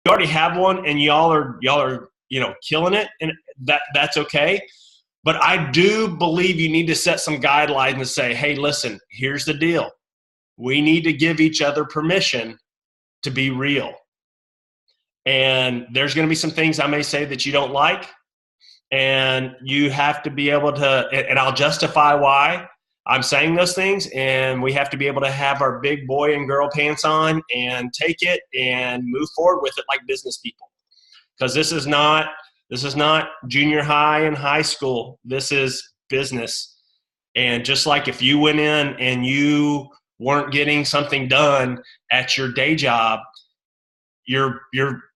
you already have one and y'all are killing it, and that's okay. But I do believe you need to set some guidelines and say, hey, listen, here's the deal. We need to give each other permission to be real. And there's going to be some things I may say that you don't like, and you have to be able to, and I'll justify why I'm saying those things, and we have to be able to have our big boy and girl pants on and take it and move forward with it like business people. Because this is not junior high and high school. This is business. And just like if you went in and you weren't getting something done at your day job, your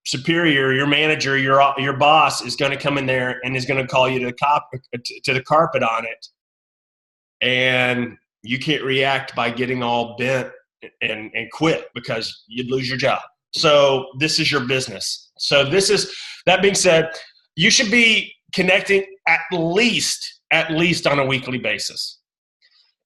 superior, your manager, your boss is going to come in there and is going to call you to the carpet on it. And you can't react by getting all bent and quit, because you'd lose your job. So this is your business. So that being said, you should be connecting at least on a weekly basis.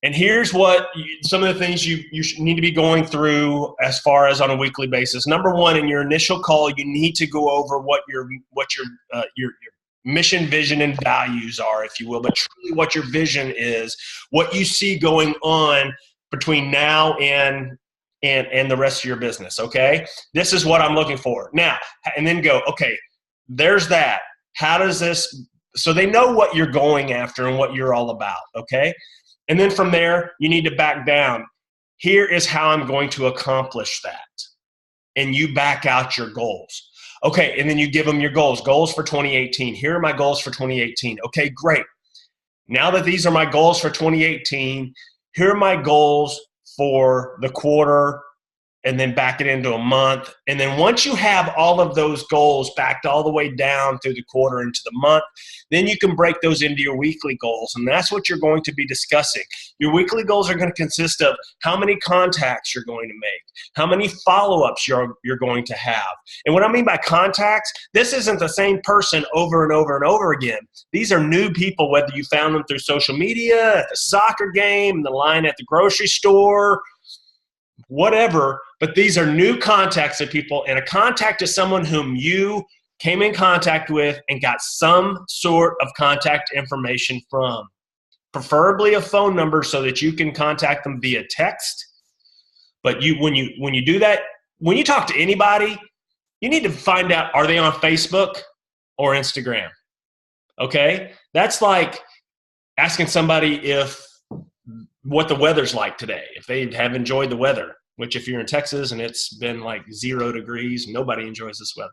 And here's some of the things you need to be going through as far as on a weekly basis. Number one, in your initial call, you need to go over what your mission, vision, and values are, if you will, but truly what your vision is, what you see going on between now and the rest of your business. Okay, this is what I'm looking for now, and then go. Okay, there's that. How does this? So they know what you're going after and what you're all about. Okay. And then from there, you need to back down. Here is how I'm going to accomplish that. And you back out your goals. Okay, and then you give them your goals. Goals for 2018. Here are my goals for 2018. Okay, great. Now that these are my goals for 2018, here are my goals for the quarter, and then back it into a month. And then once you have all of those goals backed all the way down through the quarter into the month, then you can break those into your weekly goals. And that's what you're going to be discussing. Your weekly goals are going to consist of how many contacts you're going to make, how many follow-ups you're going to have. And what I mean by contacts, this isn't the same person over and over and over again. These are new people, whether you found them through social media, at the soccer game, the line at the grocery store, whatever, but these are new contacts of people, and a contact is someone whom you came in contact with and got some sort of contact information from, preferably a phone number so that you can contact them via text. But when you do that, when you talk to anybody, you need to find out, are they on Facebook or Instagram? Okay? That's like asking somebody what the weather's like today, if they have enjoyed the weather, which if you're in Texas and it's been like 0 degrees, nobody enjoys this weather.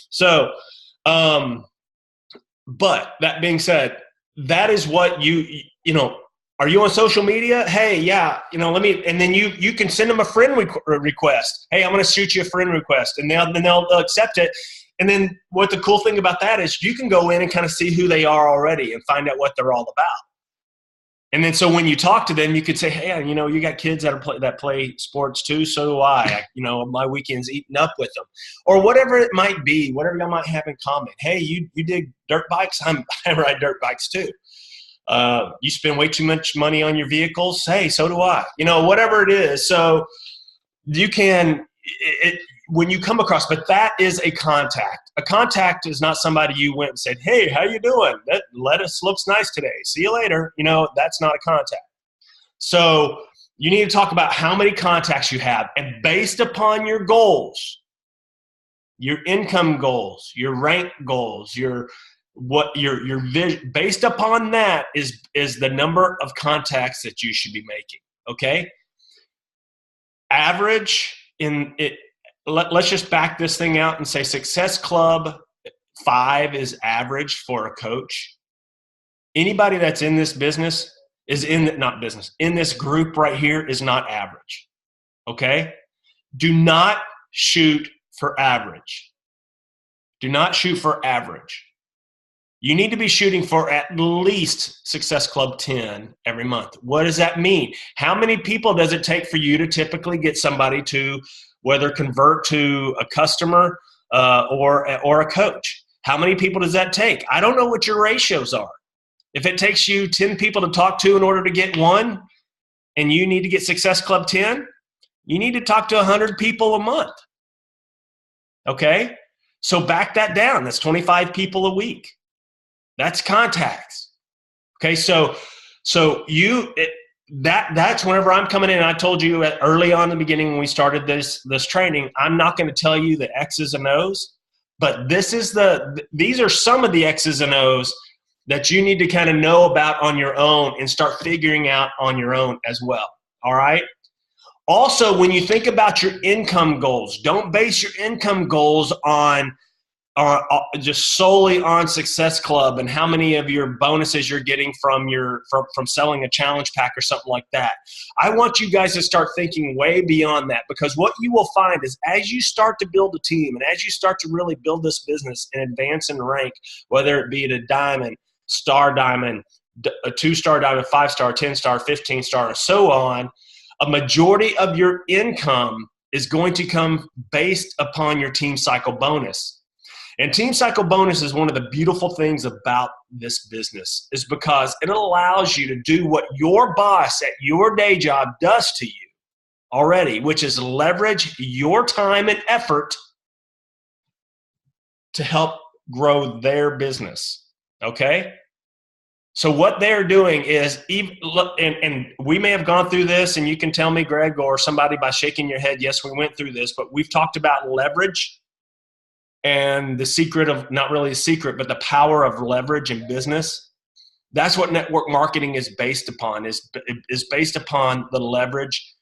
So, but that being said, that is what are you on social media? Hey, yeah, and then you can send them a friend request. Hey, I'm going to shoot you a friend request, and they'll accept it. And then what the cool thing about that is you can go in and kind of see who they are already and find out what they're all about. And then so when you talk to them, you could say, hey, you got kids that play sports too, so do I. My weekend's eating up with them. Or whatever it might be, whatever y'all might have in common. Hey, you dig dirt bikes? I ride dirt bikes too. You spend way too much money on your vehicles? Hey, so do I. Whatever it is. So you can when you come across, but that is a contact. A contact is not somebody you went and said, hey, how you doing? That lettuce looks nice today. See you later. That's not a contact. So you need to talk about how many contacts you have, and based upon your goals, your income goals, your rank goals, your vision, based upon that is the number of contacts that you should be making. Okay. Average in it. Let's just back this thing out and say Success Club 5 is average for a coach. Anybody that's in this business in this group right here is not average. Okay? Do not shoot for average. Do not shoot for average. You need to be shooting for at least Success Club 10 every month. What does that mean? How many people does it take for you to typically get somebody to whether convert to a customer or a coach? How many people does that take? I don't know what your ratios are. If it takes you 10 people to talk to in order to get one, and you need to get Success Club 10, you need to talk to 100 people a month. Okay? So back that down. That's 25 people a week. That's contacts. Okay, so that's whenever I'm coming in. I told you early on in the beginning when we started this training, I'm not going to tell you the X's and O's, but these are some of the X's and O's that you need to kind of know about on your own and start figuring out on your own as well. All right. Also, when you think about your income goals, don't base your income goals on just solely on Success Club and how many of your bonuses you're getting from selling a challenge pack or something like that. I want you guys to start thinking way beyond that, because what you will find is as you start to build a team and as you start to really build this business and advance in rank, whether it be at a diamond, star diamond, a 2-star diamond, 5-star, 10-star, 15-star, and so on, a majority of your income is going to come based upon your team cycle bonus. And team cycle bonus is one of the beautiful things about this business, is because it allows you to do what your boss at your day job does to you already, which is leverage your time and effort to help grow their business. Okay? So what they're doing is, and we may have gone through this, and you can tell me, Greg, or somebody by shaking your head, yes, we went through this, but we've talked about leverage and the secret of, not really a secret, but the power of leverage in business. That's what network marketing is based upon, is based upon the leverage,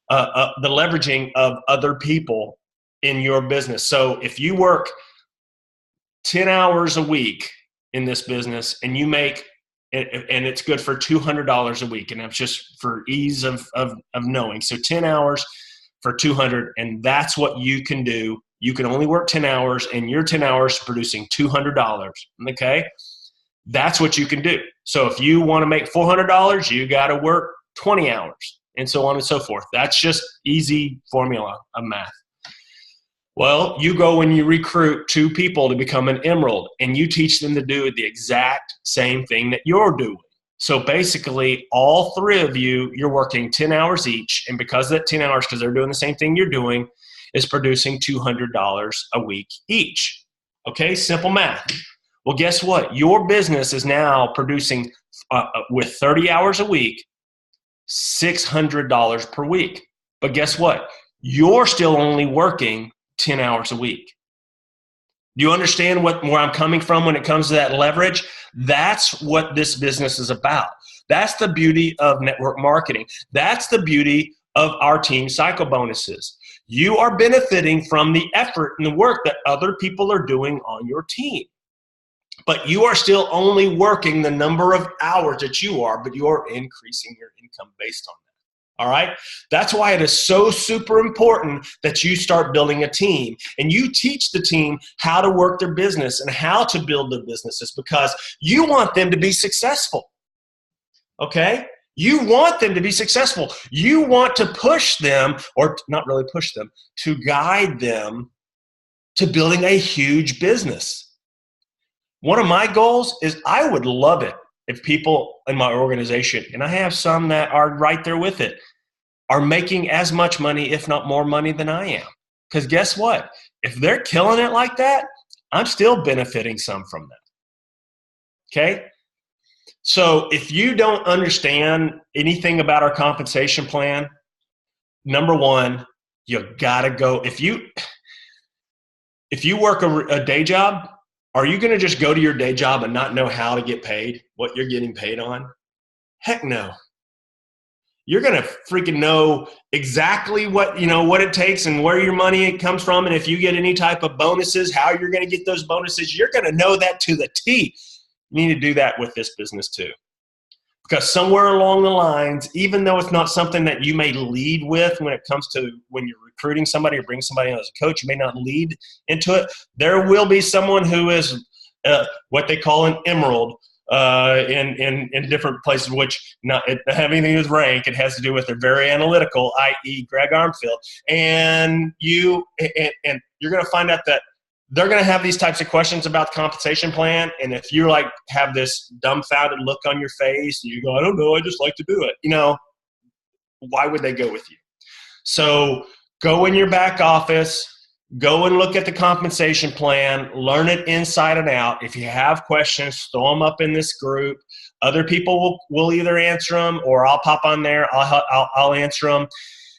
the leveraging of other people in your business. So if you work 10 hours a week in this business and you make, and it's good for $200 a week, and that's just for ease of knowing. So 10 hours for 200, and that's what you can do. You can only work 10 hours, and your 10 hours producing $200, okay? That's what you can do. So if you want to make $400, you got to work 20 hours, and so on and so forth. That's just easy formula of math. Well, you go and you recruit 2 people to become an emerald, and you teach them to do the exact same thing that you're doing. So basically, all 3 of you, you're working 10 hours each, and because of that 10 hours, because they're doing the same thing you're doing, is producing $200 a week each. Okay, simple math. Well, guess what? Your business is now producing, with 30 hours a week, $600 per week. But guess what? You're still only working 10 hours a week. Do you understand where I'm coming from when it comes to that leverage? That's what this business is about. That's the beauty of network marketing. That's the beauty of our team cycle bonuses. You are benefiting from the effort and the work that other people are doing on your team. But you are still only working the number of hours that you are, but you're increasing your income based on that. All right? That's why it is so super important that you start building a team and you teach the team how to work their business and how to build their businesses, because you want them to be successful. Okay? You want them to be successful. You want to push them, or not really push them, to guide them to building a huge business. One of my goals is I would love it if people in my organization, and I have some that are right there with it, are making as much money, if not more money than I am. Because guess what? If they're killing it like that, I'm still benefiting some from that. Okay? So if you don't understand anything about our compensation plan, number one, you got to go. If you work a day job, are you going to just go to your day job and not know how to get paid, what you're getting paid on? Heck no. You're going to freaking know exactly what it takes and where your money comes from. And if you get any type of bonuses, how you're going to get those bonuses, you're going to know that to the T. You need to do that with this business too. Because somewhere along the lines, even though it's not something that you may lead with when it comes to when you're recruiting somebody or bring somebody on as a coach, you may not lead into it. There will be someone who is what they call an emerald in different places, which not it have anything to do with rank. It has to do with they're very analytical, i.e. Greg Armfield. And you're going to find out that they're going to have these types of questions about the compensation plan. And if you have this dumbfounded look on your face and you go, I don't know, I just like to do it. Why would they go with you? So go in your back office, Go and look at the compensation plan, learn it inside and out. If you have questions, throw them up in this group. Other people will either answer them, or I'll pop on there. I'll answer them.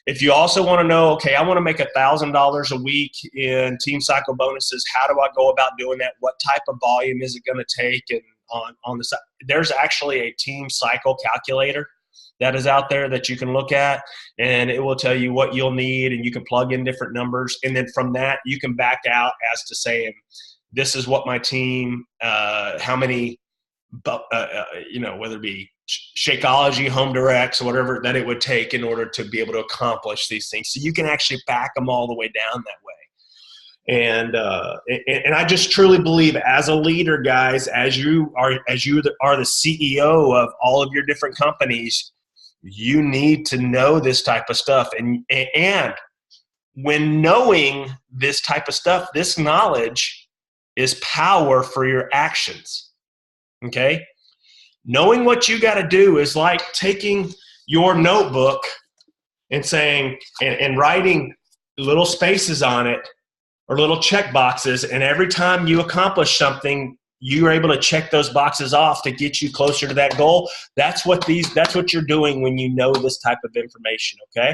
If you also want to know, okay, I want to make $1,000 a week in Team Cycle bonuses. How do I go about doing that? What type of volume is it going to take? And on the side, there's actually a Team Cycle calculator that is out there that you can look at, and it will tell you what you'll need, and you can plug in different numbers. And then from that, you can back out as to saying, this is what my team, how many, whether it be Shakeology, Home Directs, whatever that it would take in order to be able to accomplish these things. So you can actually back them all the way down that way. And I just truly believe, as a leader, guys, as you are the CEO of all of your different companies, you need to know this type of stuff. And when knowing this type of stuff, this knowledge is power for your actions. Okay? Knowing what you got to do is like taking your notebook and saying, and writing little spaces on it, or little check boxes, and every time you accomplish something, you're able to check those boxes off to get you closer to that goal. That's what you're doing when you know this type of information, okay?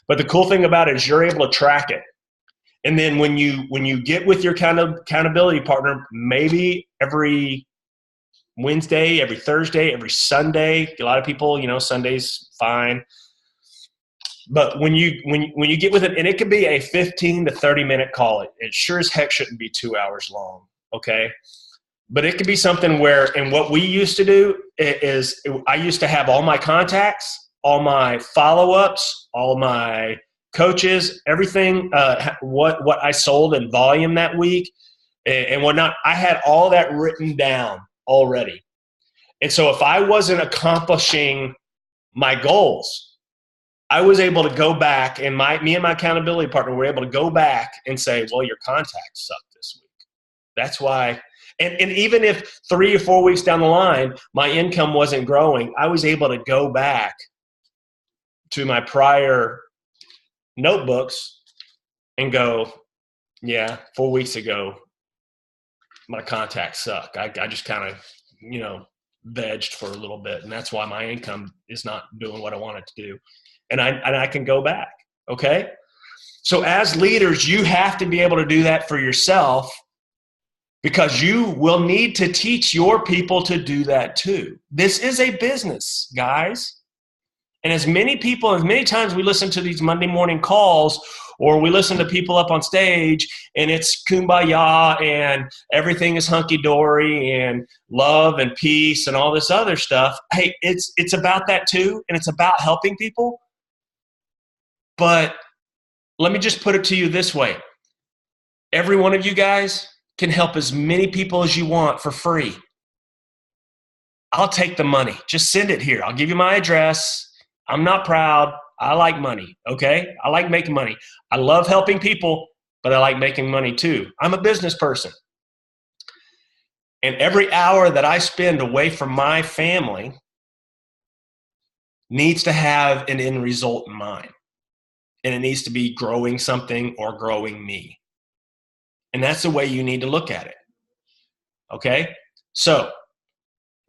But the cool thing about it is you're able to track it. And then when you get with your accountability partner, maybe every Wednesday, every Thursday, every Sunday, a lot of people, Sunday's fine. But when you get with it, and it could be a 15 to 30 minute call, it sure as heck shouldn't be 2 hours long, okay? But it could be something where, and what we used to do is I used to have all my contacts, all my follow-ups, all my coaches, everything, what I sold in volume that week and whatnot. I had all that written down already. And so if I wasn't accomplishing my goals, I was able to go back, and me and my accountability partner were able to go back and say, well, your contacts sucked this week. That's why. And even if 3 or 4 weeks down the line, my income wasn't growing, I was able to go back to my prior notebooks and go, yeah, 4 weeks ago, my contacts suck. I just kind of, vegged for a little bit, and that's why my income is not doing what I want it to do. And I can go back, okay? So as leaders, you have to be able to do that for yourself, because you will need to teach your people to do that too. This is a business, guys. And as many times we listen to these Monday morning calls, or we listen to people up on stage and it's kumbaya and everything is hunky-dory and love and peace and all this other stuff. Hey, it's about that too, and it's about helping people. But let me just put it to you this way. Every one of you guys can help as many people as you want for free. I'll take the money. Just send it here. I'll give you my address. I'm not proud. I like money, okay? I like making money. I love helping people, but I like making money too. I'm a business person. And every hour that I spend away from my family needs to have an end result in mind. And it needs to be growing something or growing me. And that's the way you need to look at it. Okay? So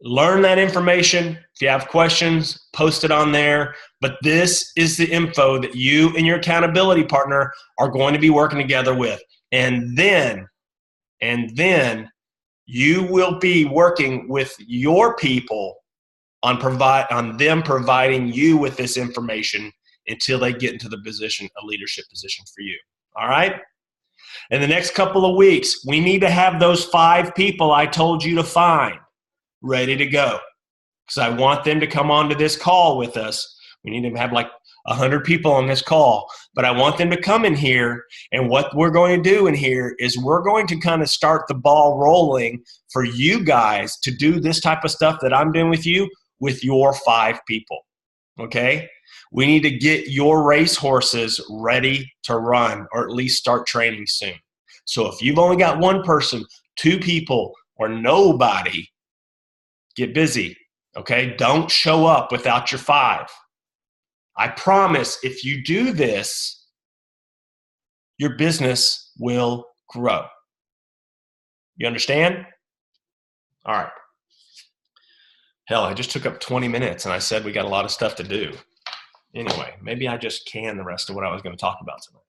learn that information. If you have questions, post it on there. But this is the info that you and your accountability partner are going to be working together with. And then you will be working with your people on them providing you with this information until they get into a leadership position for you. All right? In the next couple of weeks, we need to have those 5 people I told you to find ready to go, because I want them to come onto this call with us. We need to have like 100 people on this call, but I want them to come in here, and what we're going to do in here is we're going to kind of start the ball rolling for you guys to do this type of stuff that I'm doing with you with your 5 people, okay? We need to get your race horses ready to run, or at least start training soon. So if you've only got 1 person, 2 people, or nobody, get busy, okay? Don't show up without your 5. I promise if you do this, your business will grow. You understand? All right. Hell, I just took up 20 minutes and I said we got a lot of stuff to do. Anyway, maybe I just canned the rest of what I was going to talk about tonight.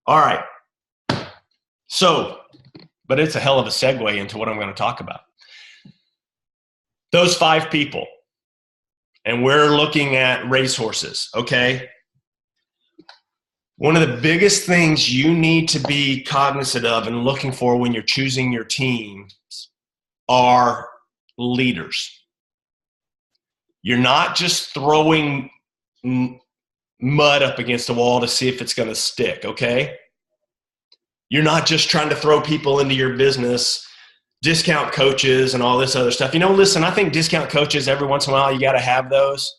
All right. So, but it's a hell of a segue into what I'm going to talk about. Those 5 people, and we're looking at racehorses, okay? One of the biggest things you need to be cognizant of and looking for when you're choosing your teams are leaders. You're not just throwing mud up against the wall to see if it's going to stick, okay? You're not just trying to throw people into your business, discount coaches and all this other stuff. Listen, I think discount coaches, every once in a while, you got to have those.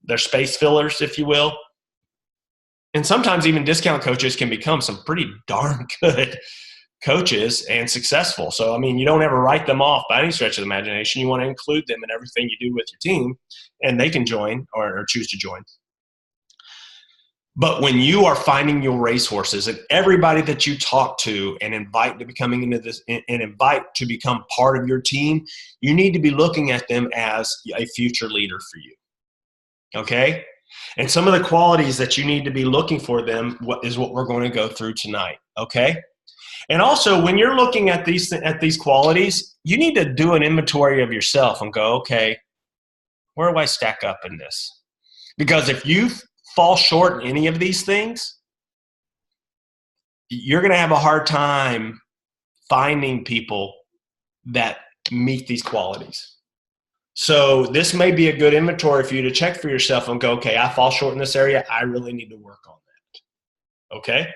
They're space fillers, if you will. And sometimes even discount coaches can become some pretty darn good coaches and successful. So, you don't ever write them off by any stretch of the imagination. You want to include them in everything you do with your team, and they can join or choose to join. But when you are finding your racehorses and everybody that you talk to and invite to becoming into this and invite to become part of your team, you need to be looking at them as a future leader for you. Okay? And some of the qualities that you need to be looking for them is what we're going to go through tonight. Okay? And also, when you're looking at these qualities, you need to do an inventory of yourself and go, okay, where do I stack up in this? Because if you fall short in any of these things, you're going to have a hard time finding people that meet these qualities. So this may be a good inventory for you to check for yourself and go, okay, I fall short in this area. I really need to work on that. Okay?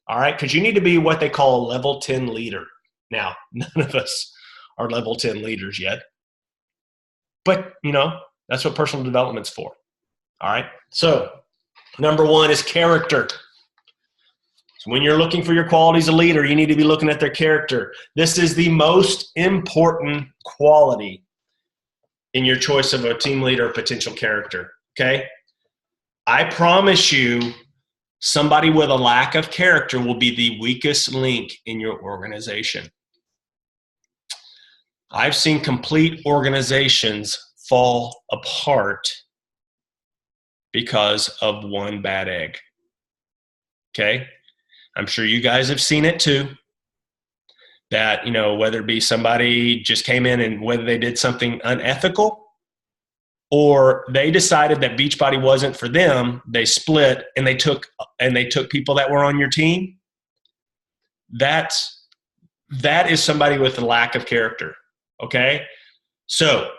All right? Because you need to be what they call a level 10 leader. Now, none of us are level 10 leaders yet. But, that's what personal development's for. All right? So, number 1 is character. So when you're looking for your qualities as a leader, you need to be looking at their character. This is the most important quality in your choice of a team leader or potential character, okay? I promise you, somebody with a lack of character will be the weakest link in your organization. I've seen complete organizations fall apart because of one bad egg. Okay? I'm sure you guys have seen it too. That, whether it be somebody just came in and whether they did something unethical or they decided that Beachbody wasn't for them, they split and they took people that were on your team. That is somebody with a lack of character. Okay? So,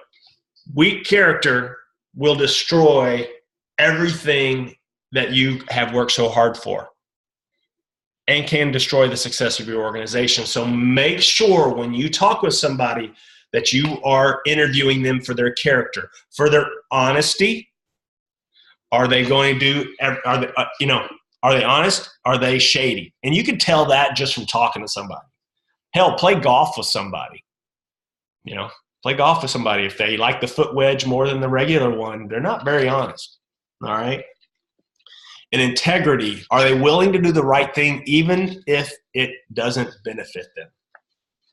weak character will destroy everything that you have worked so hard for and can destroy the success of your organization. So make sure when you talk with somebody that you are interviewing them for their character, for their honesty. Are they going to do, are they honest? Are they shady? And you can tell that just from talking to somebody. Hell, play golf with somebody. Play golf with somebody. If they like the foot wedge more than the regular one, they're not very honest. All right? And integrity. Are they willing to do the right thing even if it doesn't benefit them?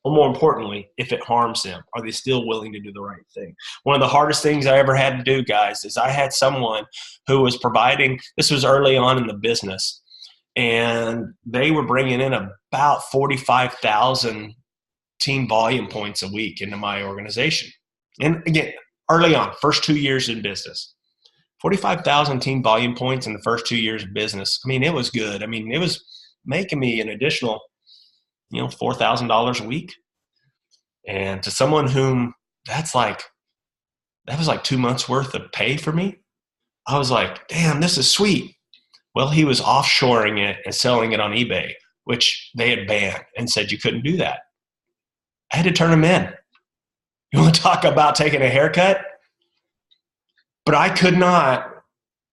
Or more importantly, if it harms them, are they still willing to do the right thing? One of the hardest things I ever had to do, guys, is I had someone who was providing, this was early on in the business, and they were bringing in about 45,000 team volume points a week into my organization. And again, early on, first 2 years in business. 45,000 team volume points in the first 2 years of business. It was good. It was making me an additional, $4,000 a week. And to someone whom that was like 2 months worth of pay for me. I was like, damn, this is sweet. Well, he was offshoring it and selling it on eBay, which they had banned and said you couldn't do that. I had to turn him in. You want to talk about taking a haircut? But I could not,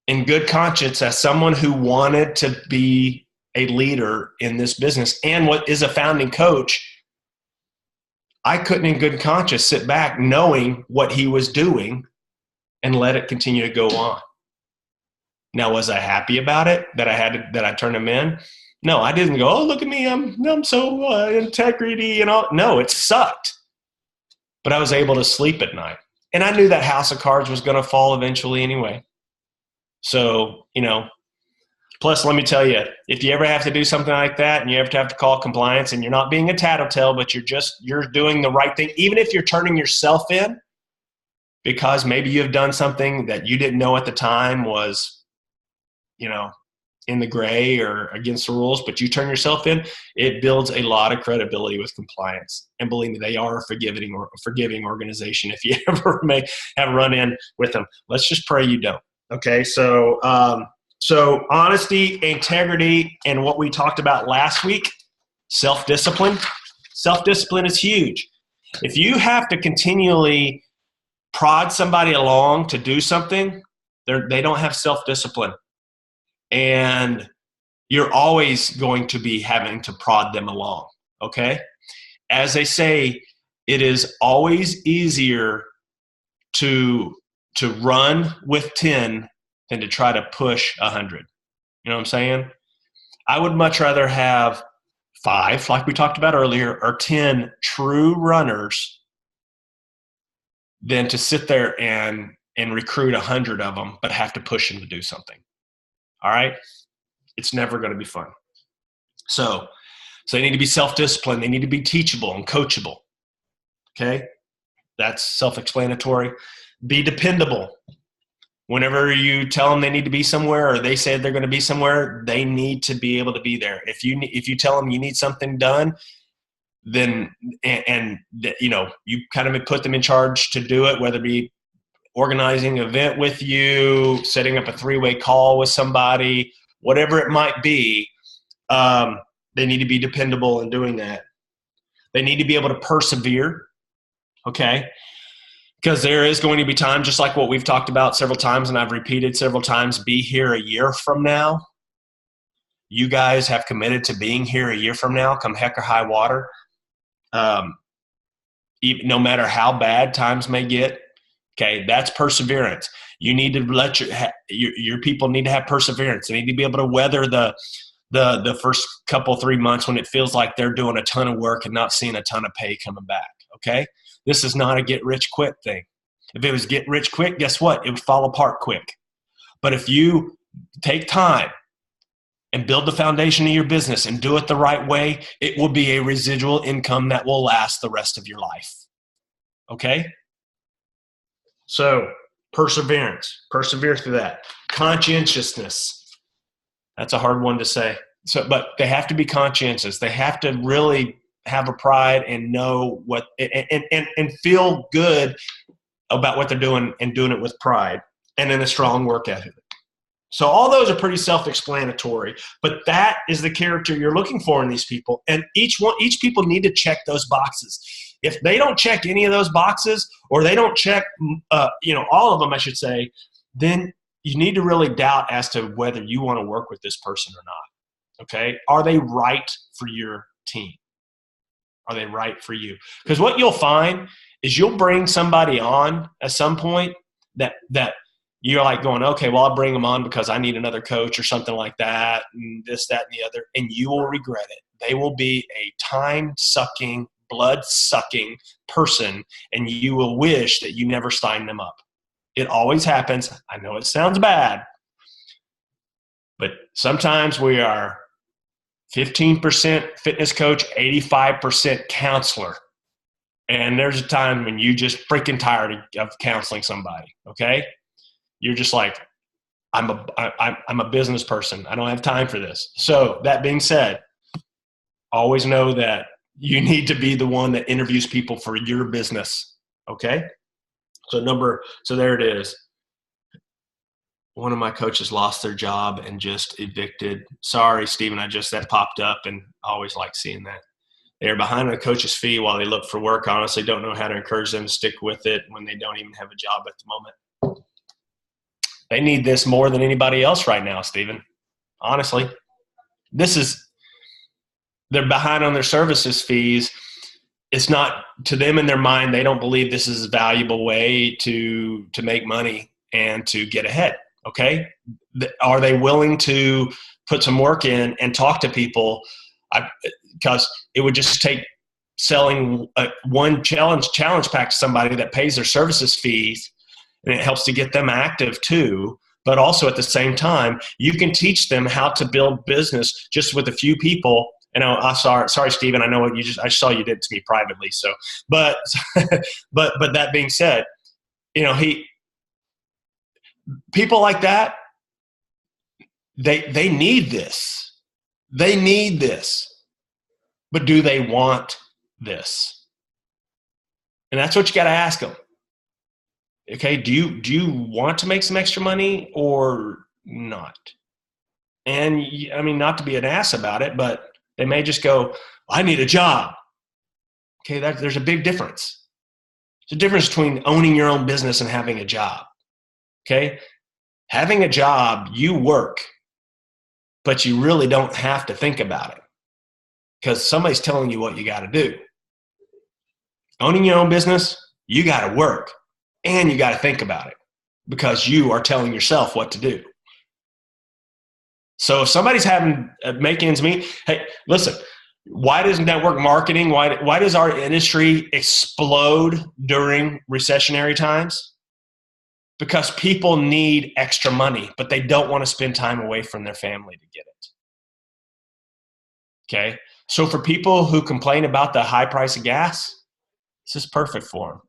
in good conscience, as someone who wanted to be a leader in this business and what is a founding coach, I couldn't in good conscience sit back knowing what he was doing and let it continue to go on. Now, was I happy about it that I turned him in? No, I didn't go, oh, look at me. I'm so integrity and all. No, it sucked. But I was able to sleep at night. And I knew that house of cards was going to fall eventually anyway. So, plus let me tell you, if you ever have to do something like that and you ever have to call compliance and you're not being a tattletale, but you're doing the right thing, even if you're turning yourself in because maybe you've done something that you didn't know at the time was, in the gray or against the rules, but you turn yourself in, it builds a lot of credibility with compliance. And believe me, they are a forgiving organization if you ever may have run in with them. Let's just pray you don't. Okay, so honesty, integrity, and what we talked about last week, self-discipline. Self-discipline is huge. If you have to continually prod somebody along to do something, they don't have self-discipline. And you're always going to be having to prod them along, okay? As they say, it is always easier to run with 10 than to try to push 100. You know what I'm saying? I would much rather have 5, like we talked about earlier, or 10 true runners than to sit there and recruit 100 of them, but have to push them to do something. All right? It's never going to be fun. So they need to be self-disciplined. They need to be teachable and coachable. Okay? That's self-explanatory. Be dependable. Whenever you tell them they need to be somewhere or they say they're going to be somewhere, they need to be able to be there. If you tell them you need something done, then you kind of put them in charge to do it, whether it be organizing an event with you, setting up a 3-way call with somebody, whatever it might be, they need to be dependable in doing that. They need to be able to persevere, okay? Because there is going to be time, just like what we've talked about several times and I've repeated several times, be here a year from now. You guys have committed to being here a year from now, come heck or high water. Even, no matter how bad times may get, okay, that's perseverance. You need to let your people need to have perseverance. They need to be able to weather the first couple 3 months when it feels like they're doing a ton of work and not seeing a ton of pay coming back. Okay, this is not a get rich quick thing. If it was get rich quick, guess what? It would fall apart quick. But if you take time and build the foundation of your business and do it the right way, it will be a residual income that will last the rest of your life. Okay? So perseverance, persevere through that. Conscientiousness. That's a hard one to say. So, but they have to be conscientious. They have to really have a pride and know what and feel good about what they're doing and doing it with pride and in a strong work ethic. So all those are pretty self-explanatory, but that is the character you're looking for in these people. And each people need to check those boxes. If they don't check any of those boxes, or they don't check, all of them, I should say, then you need to really doubt as to whether you want to work with this person or not. Okay? Are they right for your team? Are they right for you? Because what you'll find is you'll bring somebody on at some point that you're like going, okay, well, I'll bring them on because I need another coach or something like that, and this, that, and the other, and you will regret it. They will be a time-sucking, blood-sucking person, and you will wish that you never signed them up. It always happens. I know it sounds bad, but sometimes we are 15% fitness coach, 85% counselor. And there's a time when you just freaking tired of counseling somebody, okay? You're just like, I'm a business person. I don't have time for this. So that being said, always know that you need to be the one that interviews people for your business, okay? So there it is. One of my coaches lost their job and just evicted. Sorry, Stephen, that popped up, and I always like seeing that. They're behind on a coach's fee while they look for work. I honestly don't know how to encourage them to stick with it when they don't even have a job at the moment. They need this more than anybody else right now, Stephen. Honestly, they're behind on their services fees. It's not, to them in their mind, they don't believe this is a valuable way to make money and to get ahead. Okay. Are they willing to put some work in and talk to people, because it would just take selling one challenge pack to somebody that pays their services fees, and it helps to get them active too. But also at the same time, you can teach them how to build business just with a few people. And I'm sorry, Stephen, I know what I saw you did to me privately. So, but that being said, people like that, they need this. They need this. But do they want this? And that's what you got to ask them. Okay, do you want to make some extra money or not? And I mean, not to be an ass about it, but they may just go, I need a job. Okay, there's a big difference. There's a difference between owning your own business and having a job. Okay, having a job, you work, but you really don't have to think about it because somebody's telling you what you got to do. Owning your own business, you got to work and you got to think about it because you are telling yourself what to do. So if somebody's having make ends meet, hey, listen, why does network marketing, why does our industry explode during recessionary times? Because people need extra money, but they don't want to spend time away from their family to get it. Okay? So for people who complain about the high price of gas, this is perfect for them.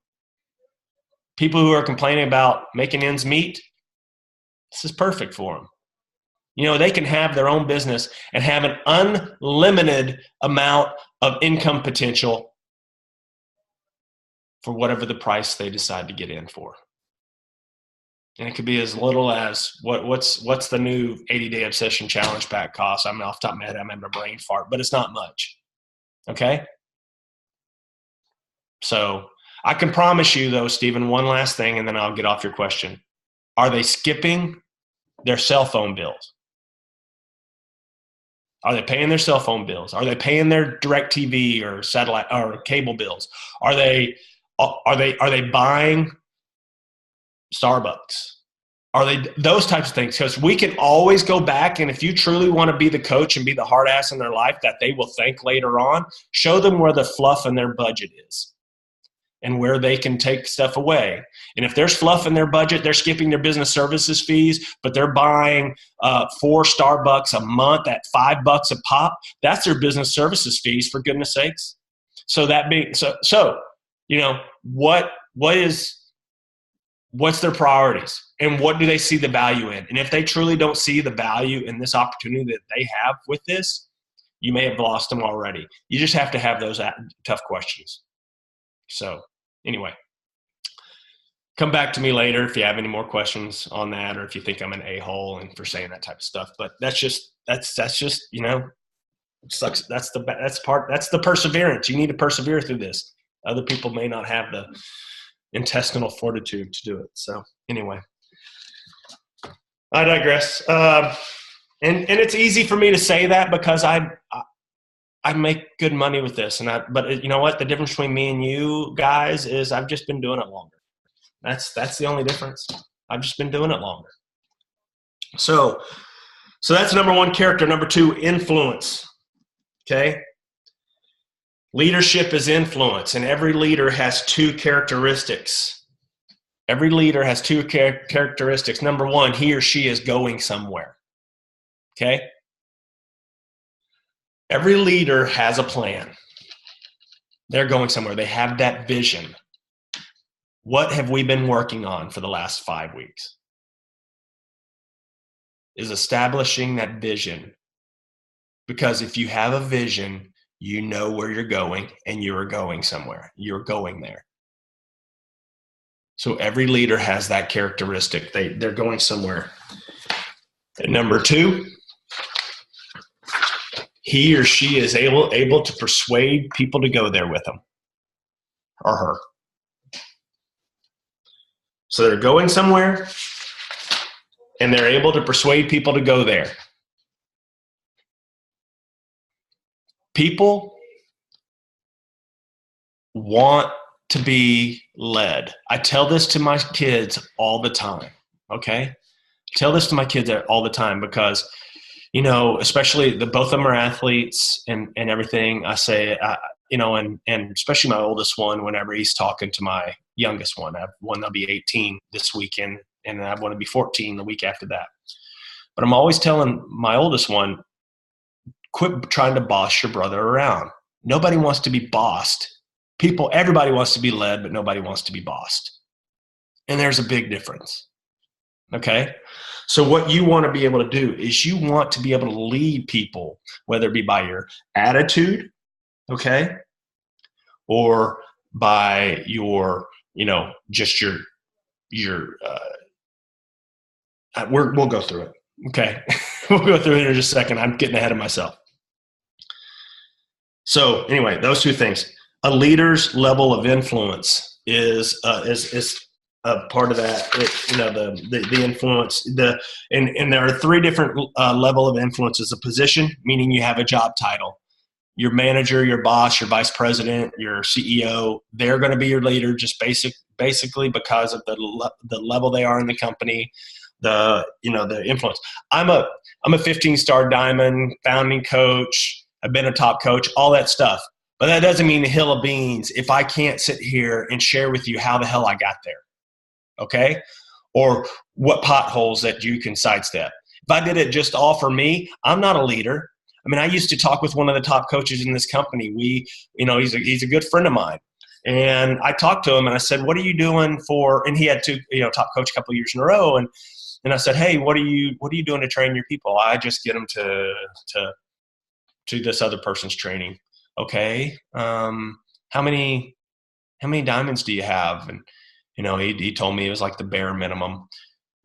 People who are complaining about making ends meet, this is perfect for them. They can have their own business and have an unlimited amount of income potential for whatever the price they decide to get in for. And it could be as little as what's the new 80-day obsession challenge pack cost? I'm off the top of my head, I'm having a brain fart, but it's not much. Okay? So I can promise you though, Stephen, one last thing and then I'll get off your question. Are they skipping their cell phone bills? Are they paying their cell phone bills? Are they paying their DirecTV or satellite or cable bills? Are they buying Starbucks? Are they those types of things? Because we can always go back, and if you truly want to be the coach and be the hard ass in their life that they will thank later on, show them where the fluff in their budget is and where they can take stuff away. And if there's fluff in their budget, they're skipping their business services fees, but they're buying 4 Starbucks a month at $5 a pop. That's their business services fees, for goodness sakes. So that being what's their priorities and what do they see the value in? And if they truly don't see the value in this opportunity that they have with this, you may have lost them already. You just have to have those tough questions. So anyway, come back to me later if you have any more questions on that, or if you think I'm an a-hole and for saying that type of stuff. But that's just sucks. That's the perseverance. You need to persevere through this. Other people may not have the intestinal fortitude to do it. So anyway, I digress. And it's easy for me to say that because I make good money with this, but you know what? The difference between me and you guys is I've just been doing it longer. That's the only difference. I've just been doing it longer. So that's number 1 character. Number 2, influence. Okay. Leadership is influence, and every leader has 2 characteristics. Every leader has 2 characteristics. Number 1, he or she is going somewhere. Okay. Every leader has a plan. They're going somewhere. They have that vision. What have we been working on for the last 5 weeks? Is establishing that vision. Because if you have a vision, you know where you're going and you are going somewhere. You're going there. So every leader has that characteristic. They're going somewhere. And number 2, he or she is able to persuade people to go there with them or her. So they're going somewhere and they're able to persuade people to go there. People want to be led. I tell this to my kids all the time, okay? I tell this to my kids all the time because especially both of them are athletes and everything. I say, and especially my oldest one, whenever he's talking to my youngest one, I have one that'll be 18 this weekend, and I have one to be 14 the week after that. But I'm always telling my oldest one, quit trying to boss your brother around. Nobody wants to be bossed. Everybody wants to be led, but nobody wants to be bossed. And there's a big difference. Okay? So what you want to be able to do is you want to be able to lead people, whether it be by your attitude, okay, or by your, just your we'll go through it. Okay. We'll go through it in just a second. I'm getting ahead of myself. So anyway, those two things. A leader's level of influence is a part of that. The influence. And there are three different level of influences. A position, meaning you have a job title. Your manager, your boss, your vice president, your CEO, they're going to be your leader, just basically because of the level they are in the company. The influence. I'm a 15-star diamond founding coach. I've been a top coach, all that stuff. But that doesn't mean a hill of beans if I can't sit here and share with you how the hell I got there. Okay? Or what potholes that you can sidestep. If I did it just all for me, I'm not a leader. I mean, I used to talk with one of the top coaches in this company. He's a good friend of mine. And I talked to him and I said, what are you doing for, and he had two, top coach a couple of years in a row. And I said, hey, what are you doing to train your people? I just get them to this other person's training. Okay. How many diamonds do you have? And, he told me it was like the bare minimum.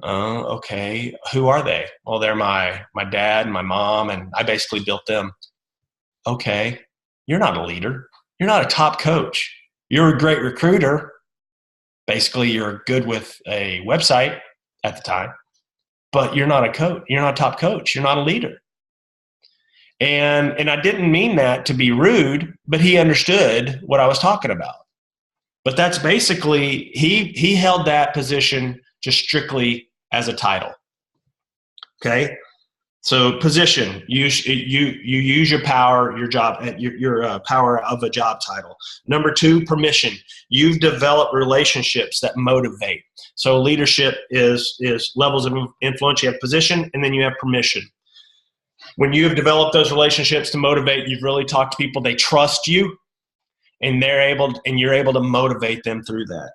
Okay. Who are they? Well, they're my dad and my mom, and I basically built them. Okay. You're not a leader. You're not a top coach. You're a great recruiter. Basically, you're good with a website at the time, but you're not a coach. You're not a top coach. You're not a leader. And I didn't mean that to be rude, but he understood what I was talking about. But that's basically, he held that position just strictly as a title. Okay? So position, you use your power, your job, your power of a job title. Number two, permission. You've developed relationships that motivate. So leadership is levels of influence. You have position, and then you have permission. When you have developed those relationships to motivate, you've really talked to people, they trust you, and you're able to motivate them through that.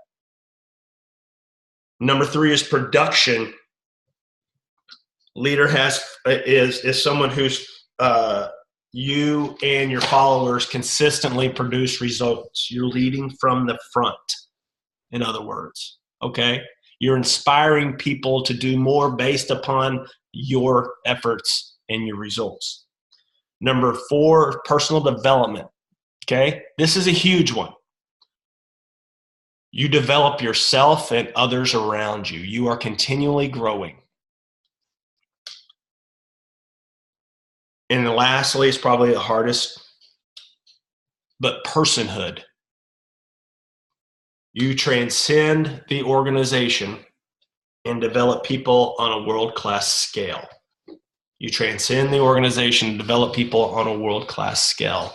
Number three is production. Leader is someone who's you and your followers consistently produce results. You're leading from the front, in other words. Okay? You're inspiring people to do more based upon your efforts and your results. Number four, personal development. Okay? This is a huge one. You develop yourself and others around you. You are continually growing. And lastly, is probably the hardest, but personhood. You transcend the organization and develop people on a world-class scale. You transcend the organization and develop people on a world-class scale.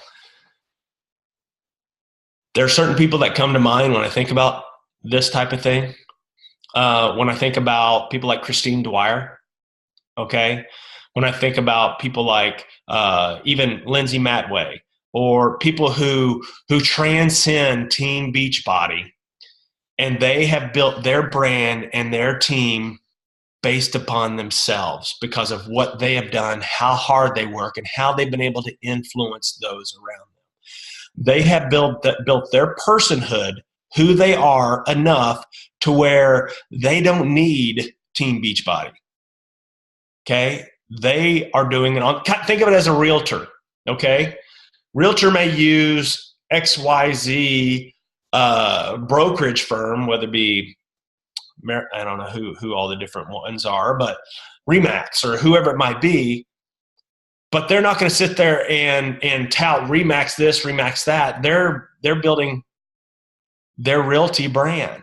There are certain people that come to mind when I think about this type of thing. When I think about people like Christine Dwyer, okay? When I think about people like even Lindsay Matway, or people who transcend Team Beachbody, and they have built their brand and their team based upon themselves because of what they have done, how hard they work, and how they've been able to influence those around them. They have built their personhood, who they are, enough to where they don't need Team Beachbody. Okay? They are doing it on, think of it as a realtor. Okay? Realtor may use XYZ brokerage firm, whether it be, I don't know who all the different ones are, but Remax or whoever it might be, but they're not going to sit there and tout Remax this, Remax that. They're building their realty brand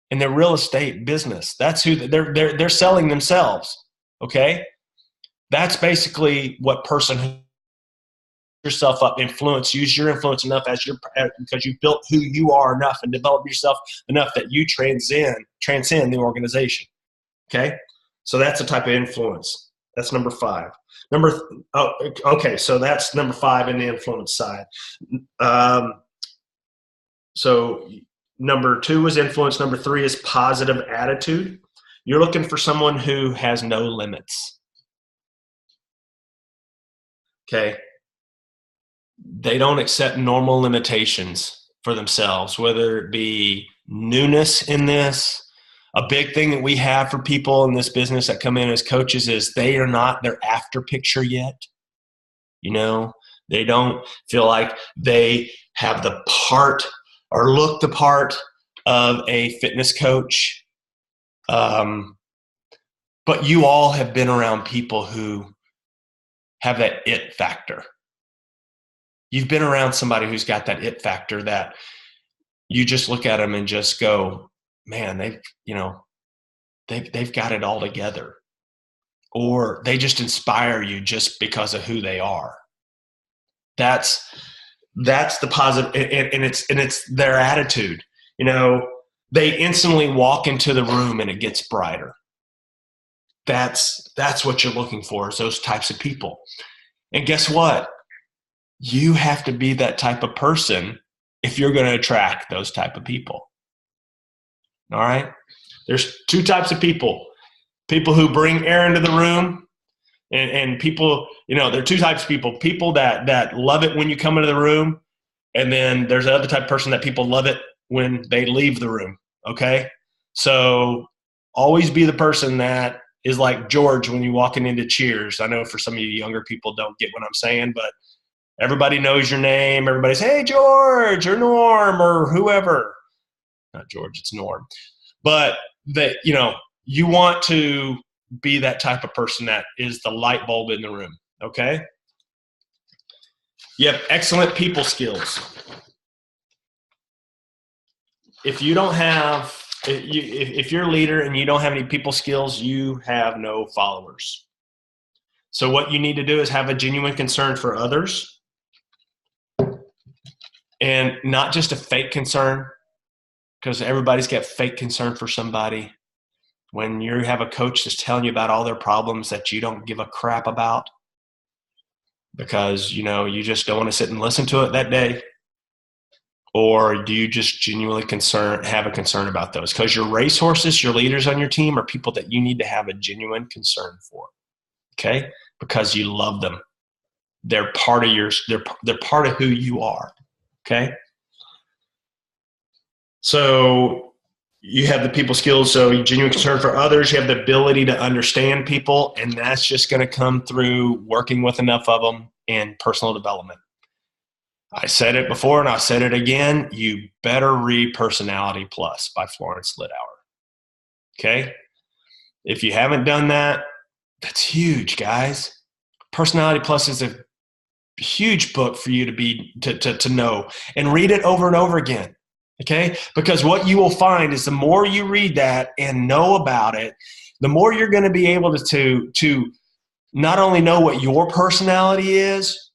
and their real estate business. That's who they're selling themselves. Okay. That's basically what person yourself up, use your influence enough because you built who you are enough and developed yourself enough that you transcend the organization. Okay. So that's a type of influence. That's number 5. Okay. So that's number 5 in the influence side. So number 2 is influence. Number 3 is positive attitude. You're looking for someone who has no limits. Okay. They don't accept normal limitations for themselves, whether it be newness in this. A big thing that we have for people in this business that come in as coaches is they are not their after picture yet. You know, they don't feel like they have the part or look the part of a fitness coach. But you all have been around people who have that it factor. You've been around somebody who's got that it factor that you just look at them and just go, man, they've got it all together. Or they just inspire you just because of who they are. That's the positive, and it's their attitude. You know, they instantly walk into the room and it gets brighter. That's what you're looking for, is those types of people. And guess what? You have to be that type of person if you're going to attract those type of people. All right? There's 2 types of people. People who bring air into the room, and people, there are 2 types of people. People that love it when you come into the room, and then there's another type of person that people love it when they leave the room, okay? So always be the person that is like George when you're walking into Cheers. I know for some of you younger people don't get what I'm saying, but everybody knows your name. Everybody's, hey, George, or Norm, or whoever. Not George, it's Norm. But that, you want to be that type of person that is the light bulb in the room, okay? You have excellent people skills. If you don't have, if you're a leader and you don't have any people skills, you have no followers. So what you need to do is have a genuine concern for others, and not just a fake concern, because everybody's got fake concern for somebody. When you have a coach that's telling you about all their problems that you don't give a crap about because, you just don't want to sit and listen to it that day, or do you just genuinely have a concern about those? Because your racehorses, your leaders on your team are people that you need to have a genuine concern for, okay? Because you love them. They're part of they're part of who you are, okay? So you have the people skills, so you genuine concern for others. You have the ability to understand people, and that's just going to come through working with enough of them and personal development. I said it before and I said it again. You better read Personality Plus by Florence Littauer. Okay? If you haven't done that, that's huge, guys. Personality Plus is a huge book for you to know, and read it over and over again. Okay? Because what you will find is the more you read that and know about it, the more you're going to be able to not only know what your personality is,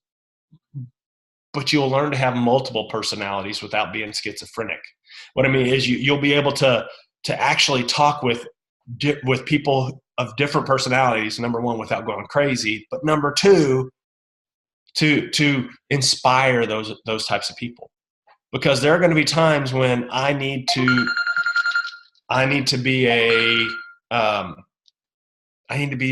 but you'll learn to have multiple personalities without being schizophrenic. What I mean is you'll be able to actually talk with people of different personalities, number one, without going crazy, but number two, to inspire those types of people. Because there are going to be times when I need to be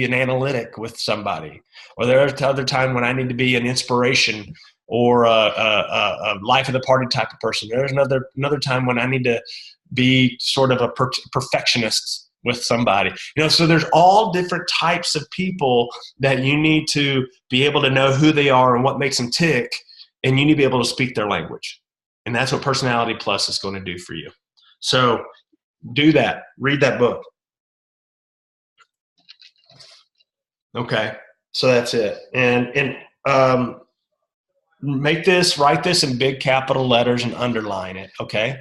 an analytic with somebody, or there's other time when I need to be an inspiration or a life of the party type of person. There's another time when I need to be sort of a perfectionist with somebody. So there's all different types of people that you need to be able to know who they are and what makes them tick, and you need to be able to speak their language. And that's what Personality Plus is going to do for you. So do that. Read that book. Okay. So that's it. And write this in big capital letters and underline it. Okay.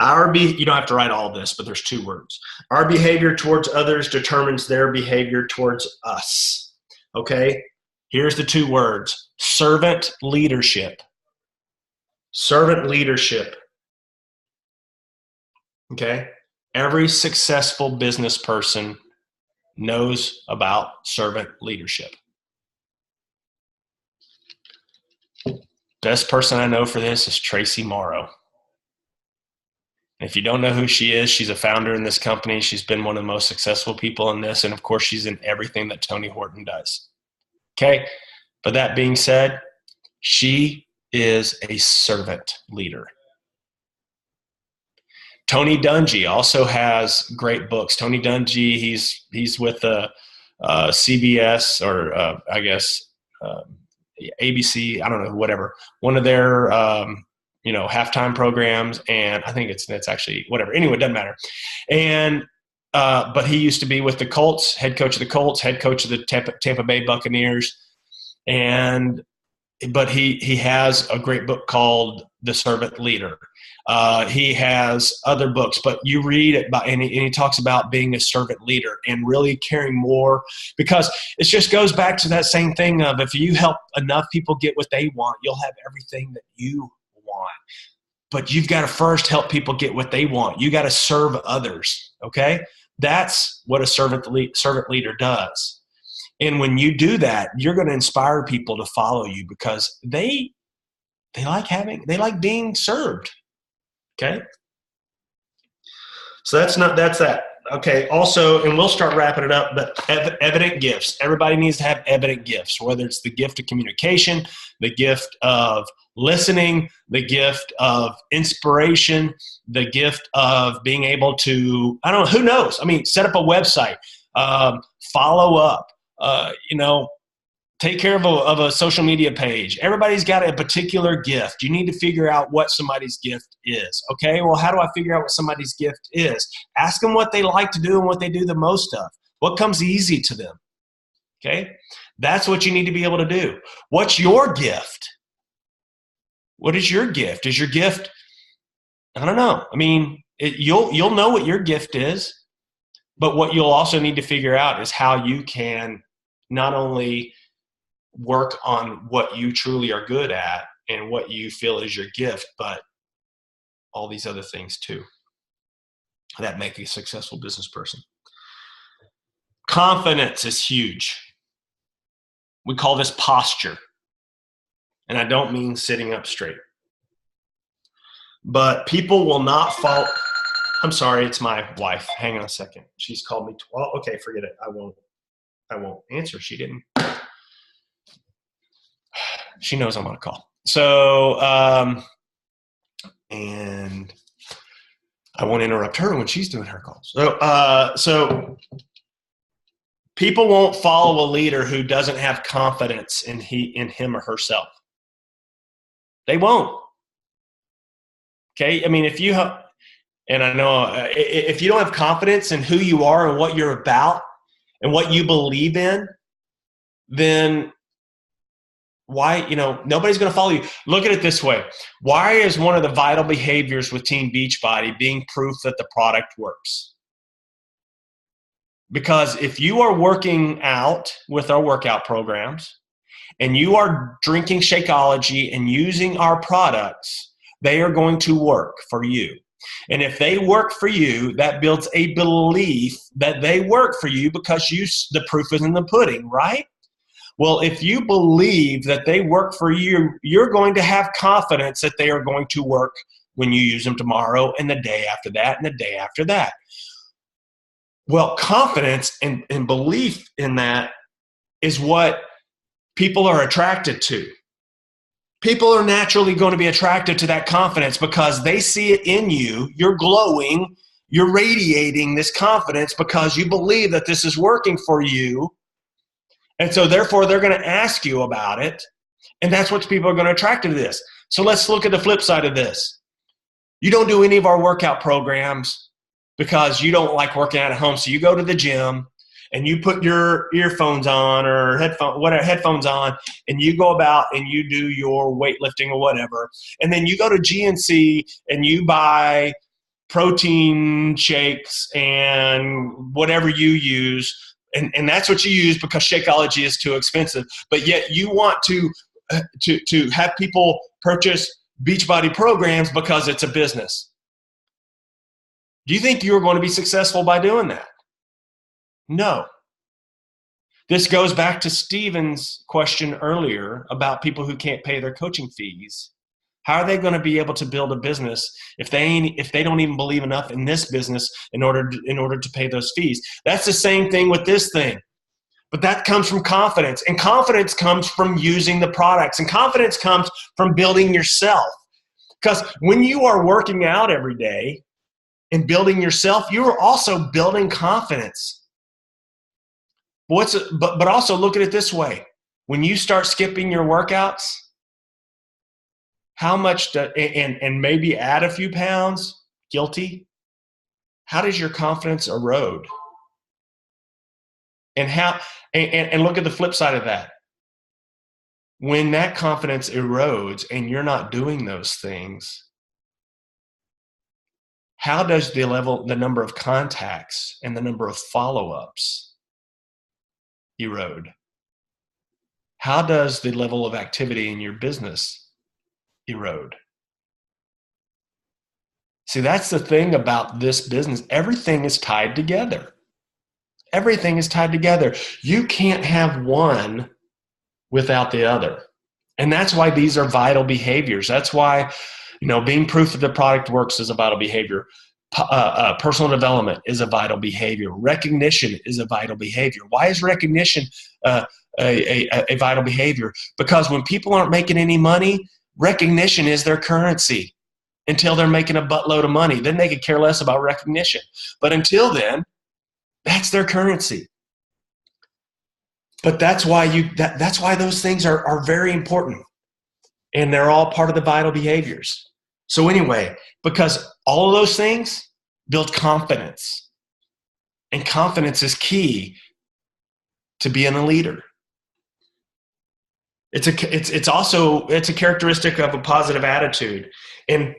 You don't have to write all of this, but there's 2 words. Our behavior towards others determines their behavior towards us. Okay? Here's the 2 words. Servant leadership. Servant leadership. Okay? Every successful business person knows about servant leadership. Best person I know for this is Tracy Morrow. If you don't know who she is, she's a founder in this company. She's been one of the most successful people in this. And of course, she's in everything that Tony Horton does. Okay. But that being said, she is a servant leader. Tony Dungy also has great books. Tony Dungy, he's with CBS or I guess ABC, I don't know, whatever. One of their halftime programs, and I think it's actually whatever. Anyway, it doesn't matter. And but he used to be with the Colts, head coach of the Colts, head coach of the Tampa Bay Buccaneers, but he has a great book called The Servant Leader. He has other books, but you read it and he talks about being a servant leader and really caring more, because it just goes back to that same thing of, if you help enough people get what they want, you'll have everything that you want. But you've got to first help people get what they want. You got to serve others. Okay. That's what a servant leader does. And when you do that, you're going to inspire people to follow you, because they like being served. Okay. So that's that. Okay. Also, and we'll start wrapping it up, but evident gifts. Everybody needs to have evident gifts, whether it's the gift of communication, the gift of listening, the gift of inspiration, the gift of being able to, I don't know, who knows? I mean, set up a website, follow up, take care of a social media page. Everybody's got a particular gift. You need to figure out what somebody's gift is. Okay, well, how do I figure out what somebody's gift is? Ask them what they like to do and what they do the most of. What comes easy to them? Okay, that's what you need to be able to do. What's your gift? What is your gift? Is your gift, I don't know. I mean, you'll know what your gift is, but what you'll also need to figure out is how you can not only work on what you truly are good at and what you feel is your gift, but all these other things too that make a successful business person. Confidence is huge. We call this posture. And I don't mean sitting up straight. But people will not follow. I'm sorry, it's my wife. Hang on a second. She's called me. Well, okay, forget it. I won't answer. She didn't. She knows I'm on a call. So, and I won't interrupt her when she's doing her calls. So people won't follow a leader who doesn't have confidence in him or herself. They won't. Okay. I mean, if you have, and I know if you don't have confidence in who you are and what you're about and what you believe in, then why, nobody's going to follow you. Look at it this way. Why is one of the vital behaviors with Team Beachbody being proof that the product works? Because if you are working out with our workout programs and you are drinking Shakeology and using our products, they are going to work for you. And if they work for you, that builds a belief that they work for you, because the proof is in the pudding, right? Well, if you believe that they work for you, you're going to have confidence that they are going to work when you use them tomorrow and the day after that and the day after that. Well, confidence and belief in that is what people are attracted to. People are naturally going to be attracted to that confidence because they see it in you. You're glowing. You're radiating this confidence because you believe that this is working for you. And so therefore, they're going to ask you about it. And that's what people are going to attract to this. So let's look at the flip side of this. You don't do any of our workout programs because you don't like working out at home. So you go to the gym and you put your earphones on or headphones on, and you go about and you do your weightlifting or whatever. And then you go to GNC and you buy protein shakes and whatever you use, and that's what you use because Shakeology is too expensive, but yet you want to have people purchase Beachbody programs because it's a business. Do you think you're going to be successful by doing that? No. This goes back to Stephen's question earlier about people who can't pay their coaching fees. How are they going to be able to build a business if they don't even believe enough in this business in order to pay those fees? That's the same thing with this thing. But that comes from confidence, and confidence comes from using the products, and confidence comes from building yourself. Because when you are working out every day and building yourself, you are also building confidence. But also look at it this way. When you start skipping your workouts, how much and maybe add a few pounds, guilty, how does your confidence erode? And look at the flip side of that. When that confidence erodes and you're not doing those things, how does the number of contacts and the number of follow-ups erode? How does the level of activity in your business erode? See, that's the thing about this business. Everything is tied together. Everything is tied together. You can't have one without the other. And that's why these are vital behaviors. That's why, being proof that the product works is a vital behavior. Personal development is a vital behavior. Recognition is a vital behavior. Why is recognition a vital behavior? Because when people aren't making any money, recognition is their currency until they're making a buttload of money. Then they could care less about recognition. But until then, that's their currency. But that's why that's why those things are very important, and they're all part of the vital behaviors. So anyway, because all of those things build confidence, and confidence is key to being a leader. It's also a characteristic of a positive attitude, and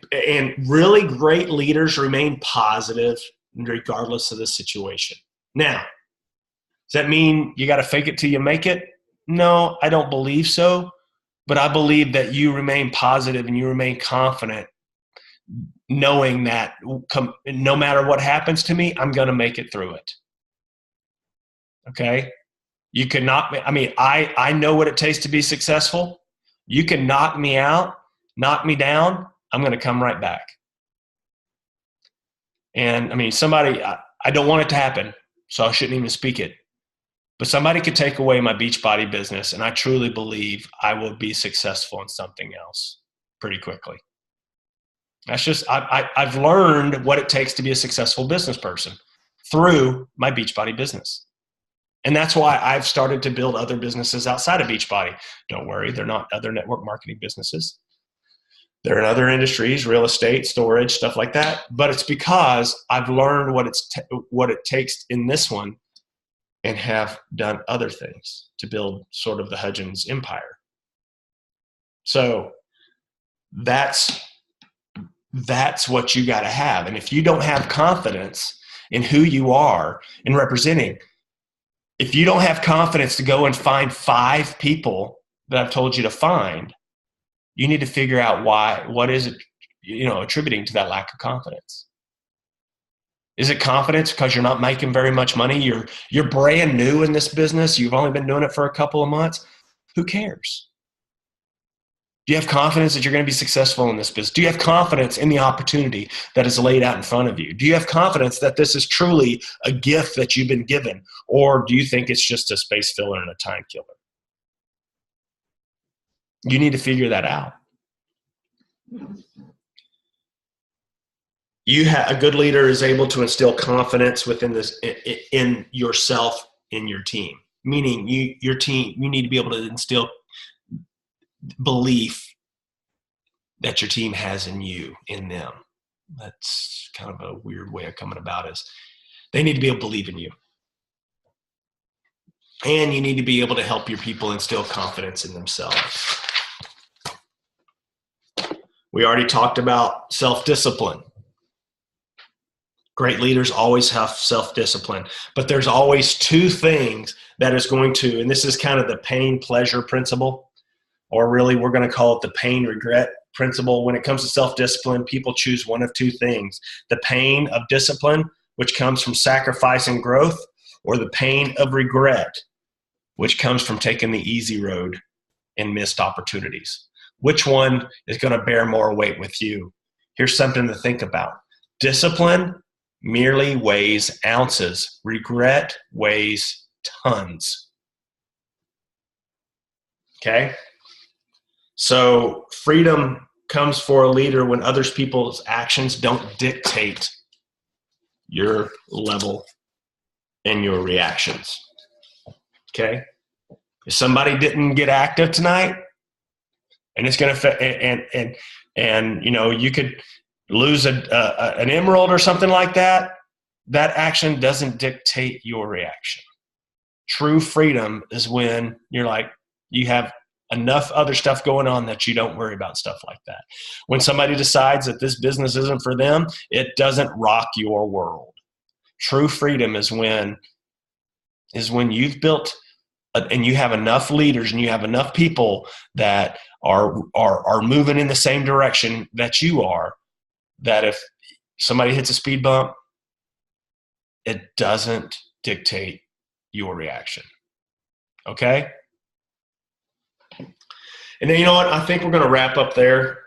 really great leaders remain positive regardless of the situation. Now, does that mean you got to fake it till you make it? No, I don't believe so. But I believe that you remain positive and you remain confident, knowing that no matter what happens to me, I'm going to make it through it. Okay? You can knock me. I mean, I know what it takes to be successful. You can knock me out, knock me down. I'm going to come right back. And I mean, I don't want it to happen, so I shouldn't even speak it. But somebody could take away my Beachbody business, and I truly believe I will be successful in something else pretty quickly. That's just, I've learned what it takes to be a successful business person through my Beachbody business. And that's why I've started to build other businesses outside of Beachbody. Don't worry, they're not other network marketing businesses. They're in other industries, real estate, storage, stuff like that. But it's because I've learned what it takes in this one and have done other things to build sort of the Hudgens empire. So that's what you got to have. And if you don't have confidence in who you are in representing, if you don't have confidence to go and find 5 people that I've told you to find, you need to figure out what is it, attributing to that lack of confidence. Is it confidence because you're not making very much money? You're brand new in this business. You've only been doing it for a couple of months. Who cares? Do you have confidence that you're going to be successful in this business? Do you have confidence in the opportunity that is laid out in front of you? Do you have confidence that this is truly a gift that you've been given? Or do you think it's just a space filler and a time killer? You need to figure that out. A good leader is able to instill confidence in yourself, in your team. Meaning your team, you need to be able to instill belief that your team has in you, in them. That's kind of a weird way of coming about it. They need to be able to believe in you. And you need to be able to help your people instill confidence in themselves. We already talked about self-discipline. Great leaders always have self-discipline, but there's always two things that is going to, and this is kind of the pain pleasure principle, or really we're going to call it the pain regret principle. When it comes to self-discipline, people choose one of two things: the pain of discipline, which comes from sacrifice and growth, or the pain of regret, which comes from taking the easy road and missed opportunities. Which one is going to bear more weight with you? Here's something to think about. Discipline merely weighs ounces. Regret weighs tons. Okay? So freedom comes for a leader when other people's actions don't dictate your level and your reactions. Okay? If somebody didn't get active tonight, and it's going to, and you know, you could lose an emerald or something like that, that action doesn't dictate your reaction. True freedom is when you're like, you have enough other stuff going on that you don't worry about stuff like that. When somebody decides that this business isn't for them, it doesn't rock your world. True freedom is when you've built and you have enough leaders and you have enough people that are moving in the same direction that you are, that if somebody hits a speed bump, it doesn't dictate your reaction. Okay? And then, you know what? I think we're going to wrap up there.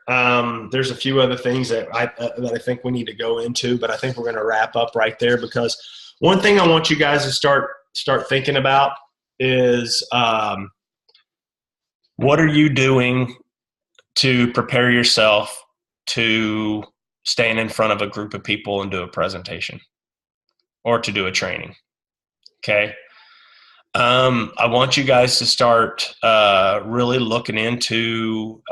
There's a few other things that I think we need to go into, but I think we're going to wrap up right there, because one thing I want you guys to start thinking about is what are you doing to prepare yourself to stand in front of a group of people and do a presentation or to do a training? Okay. I want you guys to start really looking into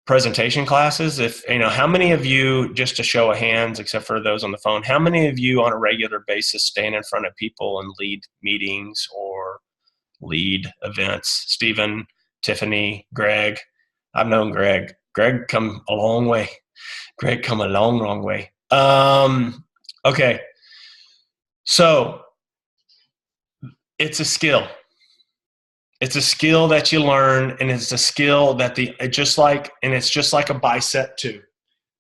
presentation classes. If you know, how many of you, just a show of hands, except for those on the phone, how many of you on a regular basis stand in front of people and lead meetings or lead events? Stephen, Tiffany, Greg. I've known Greg. Greg come a long way. Greg come a long way. Okay. So it's a skill. It's a skill that you learn, and it's a skill that it's just like a bicep too.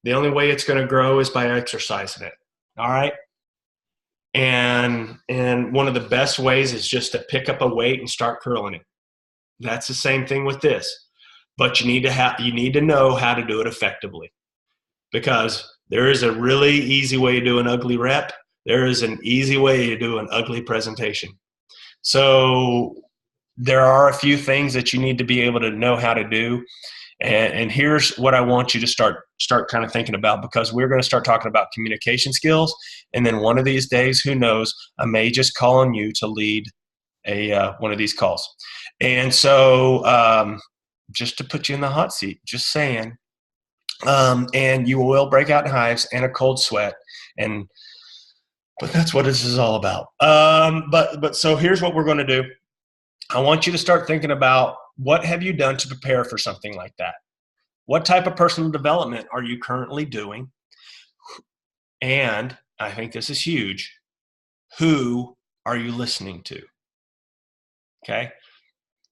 The only way it's going to grow is by exercising it. All right. And one of the best ways is just to pick up a weight and start curling it. That's the same thing with this, but you need to know how to do it effectively, because there is a really easy way to do an ugly rep. There is an easy way to do an ugly presentation. So there are a few things that you need to be able to know how to do. And here's what I want you to start kind of thinking about, because we're going to start talking about communication skills. And then one of these days, who knows, I may just call on you to lead one of these calls. And so just to put you in the hot seat, just saying, and you will break out in hives and a cold sweat. But that's what this is all about. But so here's what we're going to do. I want you to start thinking about, what have you done to prepare for something like that? What type of personal development are you currently doing? And I think this is huge. Who are you listening to? Okay.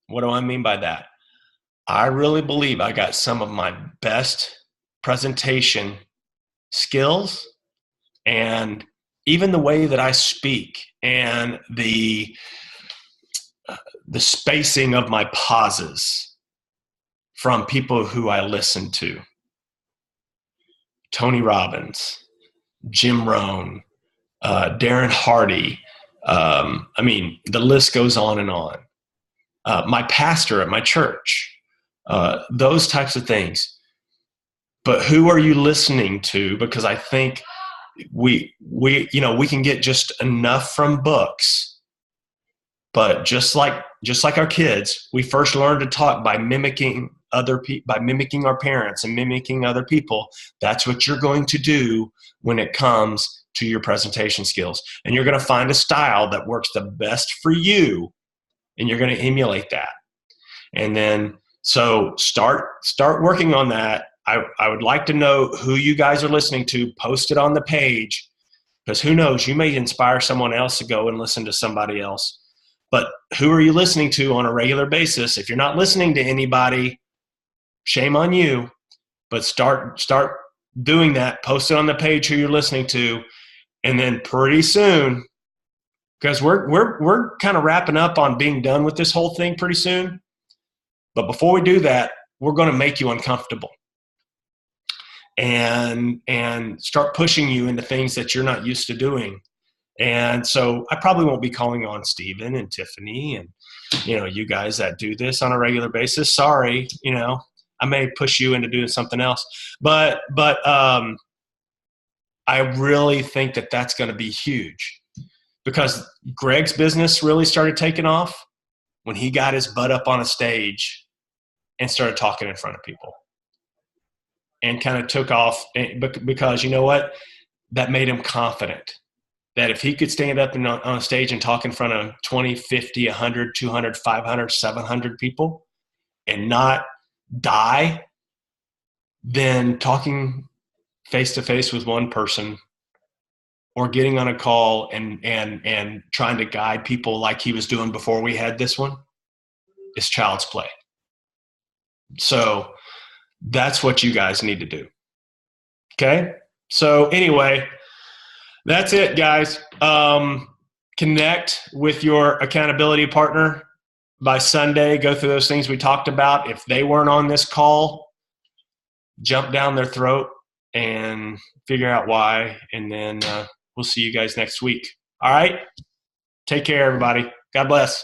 What do I mean by that? I really believe I got some of my best presentation skills, and even the way that I speak, and the spacing of my pauses, from people who I listen to. Tony Robbins, Jim Rohn, Darren Hardy. I mean, the list goes on and on. My pastor at my church, those types of things. But who are you listening to? Because I think we can get just enough from books. But just like our kids, we first learn to talk by mimicking by mimicking our parents and mimicking other people. That's what you're going to do when it comes to your presentation skills. And you're going to find a style that works the best for you, and you're going to emulate that. And then, so start working on that. I would like to know who you guys are listening to. Post it on the page, because who knows, you may inspire someone else to go and listen to somebody else. But who are you listening to on a regular basis? If you're not listening to anybody, shame on you. But start doing that. Post it on the page who you're listening to, and then pretty soon, because we're kind of wrapping up on being done with this whole thing pretty soon. But before we do that, we're going to make you uncomfortable and start pushing you into things that you're not used to doing. And so I probably won't be calling on Stephen and Tiffany and, you guys that do this on a regular basis. Sorry, I may push you into doing something else, but I really think that that's going to be huge, because Greg's business really started taking off when he got his butt up on a stage and started talking in front of people, and kind of took off, because you know what? That made him confident that if he could stand up on a stage and talk in front of 20, 50, 100, 200, 500, 700 people and not die, then talking face to face with one person or getting on a call and trying to guide people like he was doing before we had this one is child's play. So that's what you guys need to do. Okay? So anyway, that's it, guys. Connect with your accountability partner by Sunday. Go through those things we talked about. If they weren't on this call, jump down their throat and figure out why. And then we'll see you guys next week. All right? Take care, everybody. God bless.